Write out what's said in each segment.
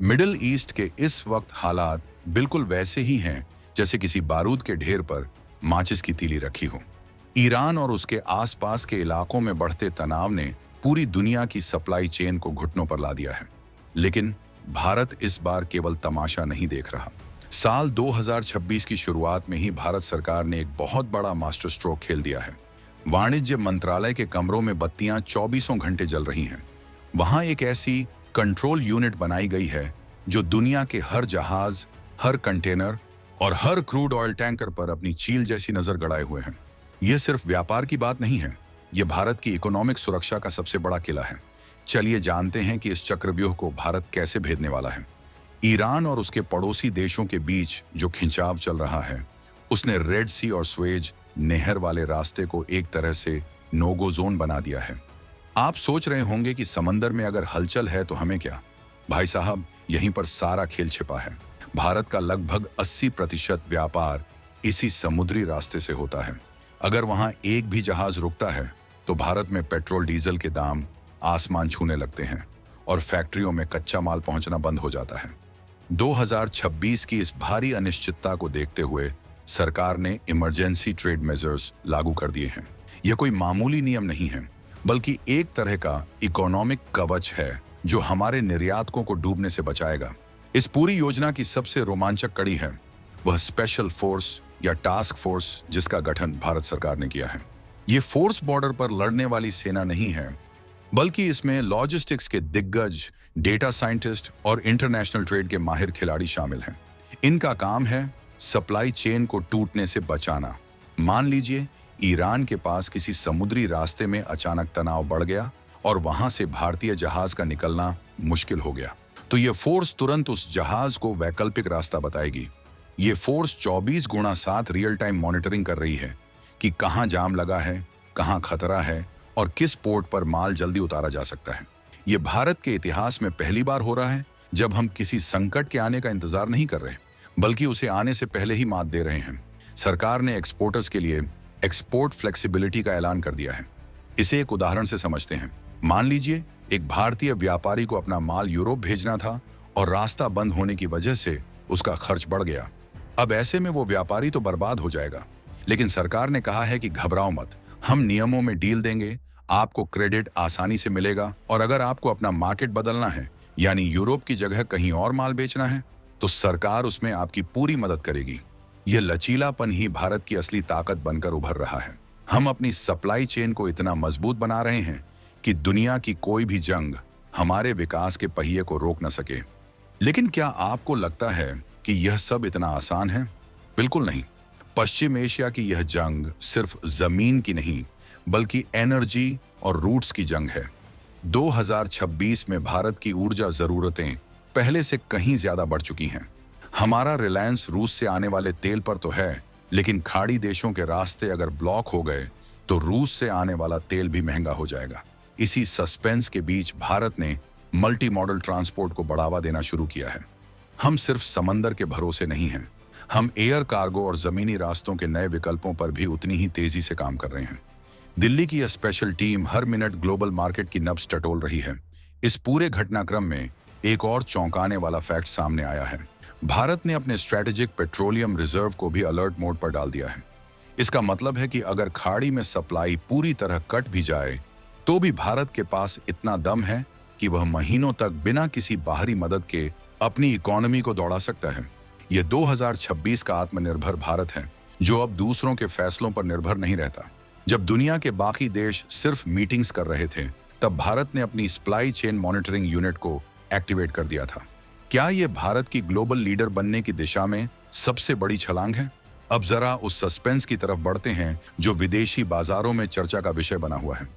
Middle east के इस वक्त हालात बिल्कुल वैसे ही हैं जैसे किसी बारूद के ढेर पर माचिस की तीली रखी हो। ईरान और उसके आसपास के इलाकों में बढ़ते तनाव ने पूरी दुनिया की सप्लाई चेन को घुटनों पर ला दिया है। लेकिन भारत इस बार केवल तमाशा नहीं देख रहा। साल 2026 की शुरुआत में ही भारत सरकार ने एक बहुत बड़ा मास्टर स्ट्रोक खेल दिया है। वाणिज्य मंत्रालय के कमरों में बत्तियां 24 घंटे जल रही हैं। वहां एक ऐसी कंट्रोल यूनिट बनाई गई है जो दुनिया के हर जहाज, हर कंटेनर और हर क्रूड ऑयल टैंकर पर अपनी चील जैसी नजर गड़ाए हुए हैं। यह सिर्फ व्यापार की बात नहीं है, यह भारत की इकोनॉमिक सुरक्षा का सबसे बड़ा किला है। चलिए जानते हैं कि इस चक्रव्यूह को भारत कैसे भेदने वाला है। ईरान और उसके पड़ोसी देशों के बीच जो खिंचाव चल रहा है, उसने रेड सी और स्वेज नहर वाले रास्ते को एक तरह से नोगो जोन बना दिया है। आप सोच रहे होंगे कि समंदर में अगर हलचल है तो हमें क्या? भाई साहब, यहीं पर सारा खेल छिपा है। भारत का लगभग 80% व्यापार इसी समुद्री रास्ते से होता है। अगर वहां एक भी जहाज रुकता है तो भारत में पेट्रोल डीजल के दाम आसमान छूने लगते हैं और फैक्ट्रियों में कच्चा माल पहुंचना बंद हो जाता है। 2026 की इस भारी अनिश्चितता को देखते हुए सरकार ने इमरजेंसी ट्रेड मेजर्स लागू कर दिए हैं। यह कोई मामूली नियम नहीं है, बल्कि एक तरह का इकोनॉमिक कवच है जो हमारे निर्यातकों को डूबने से बचाएगा। इस पूरी योजना की सबसे रोमांचक कड़ी है वह स्पेशल फोर्स या टास्क फोर्स जिसका गठन भारत सरकार ने किया है। ये फोर्स बॉर्डर पर लड़ने वाली सेना नहीं है, बल्कि इसमें लॉजिस्टिक्स के दिग्गज, डेटा साइंटिस्ट और इंटरनेशनल ट्रेड के माहिर खिलाड़ी शामिल हैं। इनका काम है सप्लाई चेन को टूटने से बचाना। मान लीजिए ईरान के पास किसी समुद्री रास्ते में अचानक तनाव बढ़ गया और वहां से भारतीय जहाज का निकलना मुश्किल हो गया, तो यह फोर्स तुरंत उस जहाज को वैकल्पिक रास्ता बताएगी। ये force 24x7 real time monitoring कर रही है कि कहां जाम लगा है, कहां खतरा है और किस पोर्ट पर माल जल्दी उतारा जा सकता है। ये भारत के इतिहास में पहली बार हो रहा है जब हम किसी संकट के आने का इंतजार नहीं कर रहे, बल्कि उसे आने से पहले ही मात दे रहे हैं। सरकार ने एक्सपोर्टर्स के लिए एक्सपोर्ट फ्लेक्सिबिलिटी का ऐलान कर दिया है। इसे एक उदाहरण से समझते हैं। मान लीजिए एक भारतीय व्यापारी को अपना माल यूरोप भेजना था और रास्ता बंद होने की वजह से उसका खर्च बढ़ गया। अब ऐसे में वो व्यापारी तो बर्बाद हो जाएगा। लेकिन सरकार ने कहा है कि घबराओ मत, हम नियमों में डील देंगे, आपको क्रेडिट आसानी से मिलेगा और अगर आपको अपना मार्केट बदलना है यानी यूरोप की जगह कहीं और माल बेचना है तो सरकार उसमें आपकी पूरी मदद करेगी। यह लचीलापन ही भारत की असली ताकत बनकर उभर रहा है। हम अपनी सप्लाई चेन को इतना मजबूत बना रहे हैं कि दुनिया की कोई भी जंग हमारे विकास के पहिए को रोक न सके। लेकिन क्या आपको लगता है कि यह सब इतना आसान है? बिल्कुल नहीं। पश्चिम एशिया की यह जंग सिर्फ जमीन की नहीं, बल्कि एनर्जी और रूट्स की जंग है। 2026 में भारत की ऊर्जा जरूरतें पहले से कहीं ज्यादा बढ़ चुकी हैं। हमारा रिलायंस रूस से आने वाले तेल पर तो है, लेकिन खाड़ी देशों के रास्ते अगर ब्लॉक हो गए तो रूस से आने वाला तेल भी महंगा हो जाएगा। इसी सस्पेंस के बीच भारत ने मल्टी मॉडल ट्रांसपोर्ट को बढ़ावा देना शुरू किया है। हम सिर्फ समंदर के भरोसे नहीं हैं, हम एयर कार्गो और जमीनी रास्तों के नए विकल्पों पर भी उतनी ही तेजी से काम कर रहे हैं। दिल्ली की यह स्पेशल टीम हर मिनट ग्लोबल मार्केट की नब्ज टटोल रही है। इस पूरे घटनाक्रम में एक और चौंकाने वाला फैक्ट सामने आया है। भारत ने अपने स्ट्रेटेजिक पेट्रोलियम रिजर्व को भी अलर्ट मोड पर डाल दिया है। इसका मतलब है कि अगर खाड़ी में सप्लाई पूरी तरह कट भी जाए तो भी भारत के पास इतना दम है कि वह महीनों तक बिना किसी बाहरी मदद के अपनी इकोनॉमी को दौड़ा सकता है। यह 2026 का आत्मनिर्भर भारत है जो अब दूसरों के फैसलों पर निर्भर नहीं रहता। जब दुनिया के बाकी देश सिर्फ मीटिंग्स कर रहे थे, तब भारत ने अपनी सप्लाई चेन मॉनिटरिंग यूनिट को एक्टिवेट कर दिया था। क्या यह भारत की ग्लोबल लीडर बनने की दिशा में सबसे बड़ी छलांग है? अब जरा उस सस्पेंस की तरफ बढ़ते हैं जो विदेशी बाजारों में चर्चा का विषय बना हुआ है।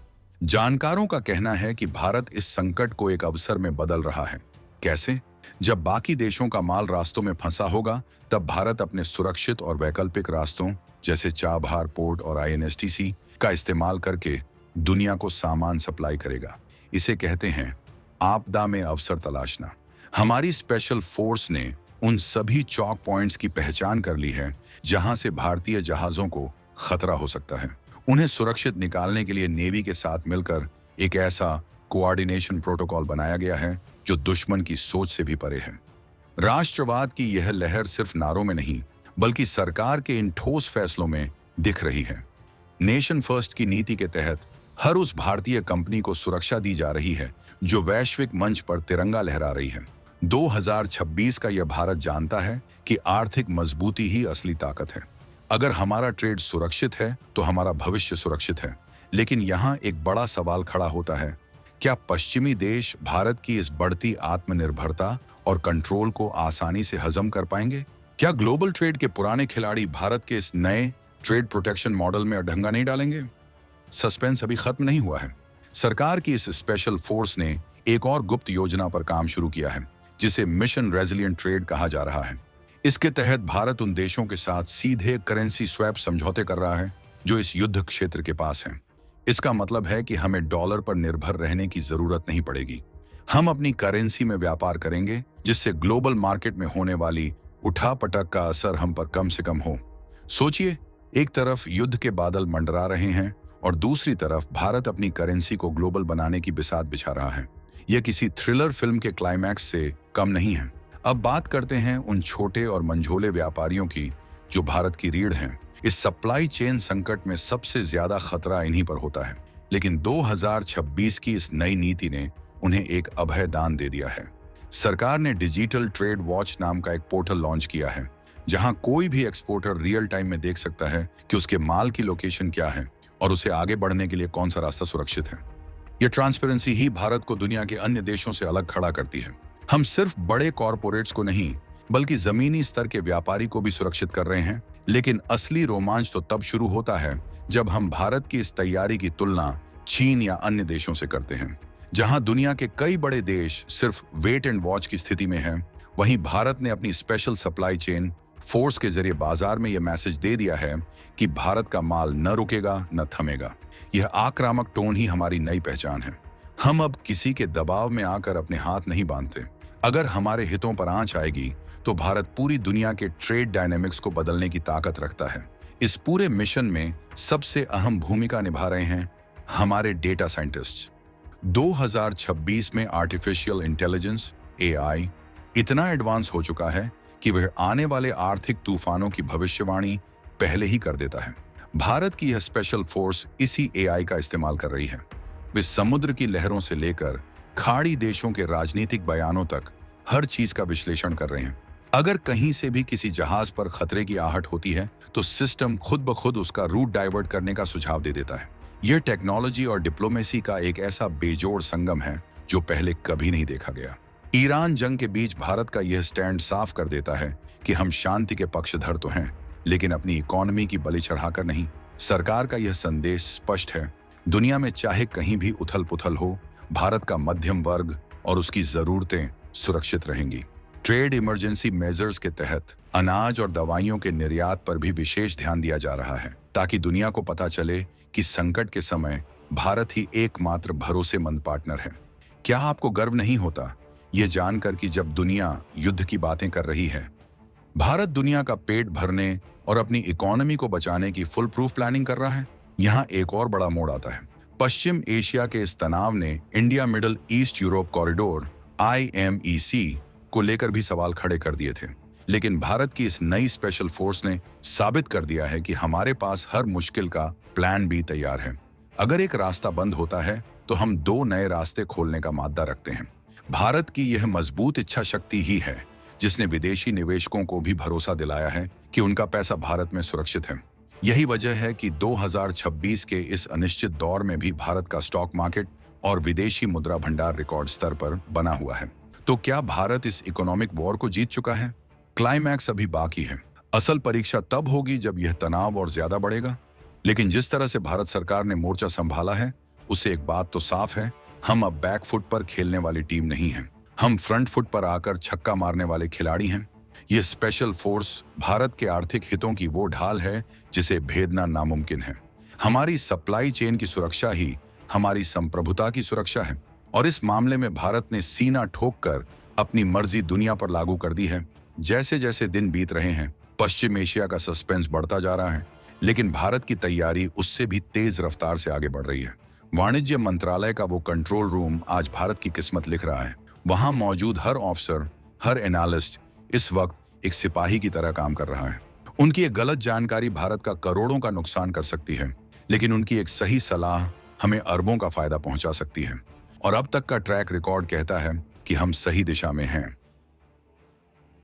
जानकारों का कहना है कि भारत इस संकट को एक अवसर में बदल रहा है। कैसे? जब बाकी देशों का माल रास्तों में फंसा होगा, तब भारत अपने सुरक्षित और वैकल्पिक रास्तों जैसे चाबहार पोर्ट और INSTC का इस्तेमाल करके दुनिया को सामान सप्लाई करेगा। इसे कहते हैं आपदा में अवसर तलाशना। हमारी स्पेशल फोर्स ने उन सभी चौक पॉइंट्स की पहचान कर ली है जहां से भारतीय जहाजों को खतरा हो सकता है। उन्हें सुरक्षित निकालने के लिए नेवी के साथ मिलकर एक ऐसा कोऑर्डिनेशन प्रोटोकॉल बनाया गया है जो दुश्मन की सोच से भी परे है। राष्ट्रवाद की यह लहर सिर्फ नारों में नहीं, बल्कि सरकार के इन ठोस फैसलों में दिख रही है। नेशन फर्स्ट की नीति के तहत हर उस भारतीय कंपनी को सुरक्षा दी जा रही है जो वैश्विक मंच पर तिरंगा लहरा रही है। 2026 का यह भारत जानता है कि आर्थिक मजबूती ही असली ताकत है। अगर हमारा ट्रेड सुरक्षित है तो हमारा भविष्य सुरक्षित है। लेकिन यहाँ एक बड़ा सवाल खड़ा होता है, क्या पश्चिमी देश भारत की इस बढ़ती आत्मनिर्भरता और कंट्रोल को आसानी से हजम कर पाएंगे? क्या ग्लोबल ट्रेड के पुराने खिलाड़ी भारत के इस नए ट्रेड प्रोटेक्शन मॉडल में अड़ंगा नहीं डालेंगे? सस्पेंस अभी खत्म नहीं हुआ है। सरकार की इस स्पेशल फोर्स ने एक और गुप्त योजना पर काम शुरू किया है, जिसे मिशन रेजिलिएंट ट्रेड कहा जा रहा है। इसके तहत भारत उन देशों के साथ सीधे करेंसी स्वैप समझौते कर रहा है जो इस युद्ध क्षेत्र के पास हैं। इसका मतलब है कि हमें डॉलर पर निर्भर रहने की जरूरत नहीं पड़ेगी। हम अपनी करेंसी में व्यापार करेंगे, जिससे ग्लोबल मार्केट में होने वाली उठापटक का असर हम पर कम से कम हो। सोचिए, एक तरफ युद्ध के बादल मंडरा रहे हैं और दूसरी तरफ भारत अपनी करेंसी को ग्लोबल बनाने की बिसात बिछा रहा है। यह किसी थ्रिलर फिल्म के क्लाइमैक्स से कम नहीं है। अब बात करते हैं उन छोटे और मंझोले व्यापारियों की जो भारत की रीढ़ हैं। इस सप्लाई चेन संकट में सबसे ज्यादा खतरा इन्हीं पर होता है। लेकिन 2026 की इस नई नीति ने उन्हें एक अभय दान दे दिया है। सरकार ने डिजिटल ट्रेड वॉच नाम का एक पोर्टल लॉन्च किया है, जहां कोई भी एक्सपोर्टर रियल टाइम में देख सकता है कि उसके माल की लोकेशन क्या है और उसे आगे बढ़ने के लिए कौन सा रास्ता सुरक्षित है। यह ट्रांसपेरेंसी ही भारत को दुनिया के अन्य देशों से अलग खड़ा करती है। हम सिर्फ बड़े कॉरपोरेट्स को नहीं, बल्कि जमीनी स्तर के व्यापारी को भी सुरक्षित कर रहे हैं। लेकिन असली रोमांच तो तब शुरू होता है जब हम भारत की इस तैयारी की तुलना चीन या अन्य देशों से करते हैं। जहां दुनिया के कई बड़े देश सिर्फ वेट एंड वॉच की स्थिति में हैं, वहीं भारत ने अपनी स्पेशल सप्लाई चेन फोर्स के जरिए बाजार में यह मैसेज दे दिया है कि भारत का माल न रुकेगा न थमेगा। यह आक्रामक टोन ही हमारी नई पहचान है। हम अब किसी के दबाव में आकर अपने हाथ नहीं बांधते। अगर हमारे हितों पर आंच आएगी तो भारत पूरी दुनिया के ट्रेड डायनेमिक्स को बदलने की ताकत रखता है। इस पूरे मिशन में सबसे अहम भूमिका निभा रहे हैं हमारे डेटा साइंटिस्ट्स। 2026 में आर्टिफिशियल इंटेलिजेंस (AI) इतना एडवांस हो चुका है कि वह आने वाले आर्थिक तूफानों की भविष्यवाणी पहले ही कर देता है। भारत की यह स्पेशल फोर्स इसी AI का इस्तेमाल कर रही है। वे समुद्र की लहरों से लेकर खाड़ी देशों के राजनीतिक बयानों तक हर चीज का विश्लेषण कर रहे हैं। अगर कहीं से भी किसी जहाज पर खतरे की आहट होती है तो सिस्टम खुद ब खुद उसका रूट डाइवर्ट करने का सुझाव दे देता है। यह टेक्नोलॉजी और डिप्लोमेसी का एक ऐसा बेजोड़ संगम है जो पहले कभी नहीं देखा गया। ईरान जंग के बीच भारत का यह स्टैंड साफ कर देता है कि हम शांति के पक्षधर तो हैं, लेकिन अपनी इकोनॉमी की बलि चढ़ाकर नहीं। सरकार का यह संदेश स्पष्ट है, दुनिया में चाहे कहीं भी उथल पुथल हो, भारत का मध्यम वर्ग और उसकी जरूरतें सुरक्षित रहेंगी। ट्रेड इमरजेंसी मेजर्स के तहत अनाज और दवाइयों के निर्यात पर भी विशेष ध्यान दिया जा रहा है, ताकि दुनिया को पता चले कि संकट के समय भारत ही एकमात्र भरोसेमंद पार्टनर है। क्या आपको गर्व नहीं होता यह जानकर कि जब दुनिया युद्ध की बातें कर रही है, भारत दुनिया का पेट भरने और अपनी इकोनॉमी को बचाने की फुल प्रूफ प्लानिंग कर रहा है? यहाँ एक और बड़ा मोड़ आता है। पश्चिम एशिया के इस तनाव ने India middle east Europe corridor (IMEC) को लेकर भी सवाल खड़े कर दिए थे। लेकिन भारत की इस नई स्पेशल फोर्स ने साबित कर दिया है कि हमारे पास हर मुश्किल का प्लान भी तैयार है। अगर एक रास्ता बंद होता है तो हम 2 नए रास्ते खोलने का मादा रखते हैं। भारत की यह मजबूत इच्छा शक्ति ही है जिसने विदेशी निवेशकों को भी भरोसा दिलाया है कि उनका पैसा भारत में सुरक्षित है। यही वजह है कि 2026 के इस अनिश्चित दौर में भी भारत का स्टॉक मार्केट और विदेशी मुद्रा भंडार रिकॉर्ड स्तर पर बना हुआ है। तो क्या भारत इस इकोनॉमिक वॉर को जीत चुका है? क्लाइमैक्स अभी बाकी है। असल परीक्षा तब होगी जब यह तनाव और ज्यादा बढ़ेगा। लेकिन जिस तरह से भारत सरकार ने मोर्चा संभाला है, उससे एक बात तो साफ है, हम अब बैक फुट पर खेलने वाली टीम नहीं है। हम फ्रंट फुट पर आकर छक्का मारने वाले खिलाड़ी हैं। यह स्पेशल फोर्स भारत के आर्थिक हितों की वो ढाल है जिसे भेदना नामुमकिन है। हमारी सप्लाई चेन की सुरक्षा ही हमारी संप्रभुता की सुरक्षा है, और इस मामले में भारत ने सीना ठोककर अपनी मर्जी दुनिया पर लागू कर दी है। जैसे जैसे दिन बीत रहे हैं, पश्चिम एशिया का सस्पेंस बढ़ता जा रहा है, लेकिन भारत की तैयारी उससे भी तेज रफ्तार से आगे बढ़ रही है। वाणिज्य मंत्रालय का वो कंट्रोल रूम आज भारत की किस्मत लिख रहा है। वहां मौजूद हर ऑफिसर, हर एनालिस्ट इस वक्त एक सिपाही की तरह काम कर रहा है। उनकी एक गलत जानकारी भारत का करोड़ों का नुकसान कर सकती है, लेकिन उनकी एक सही सलाह हमें अरबों का फायदा पहुंचा सकती है। और अब तक का ट्रैक रिकॉर्ड कहता है कि हम सही दिशा में हैं।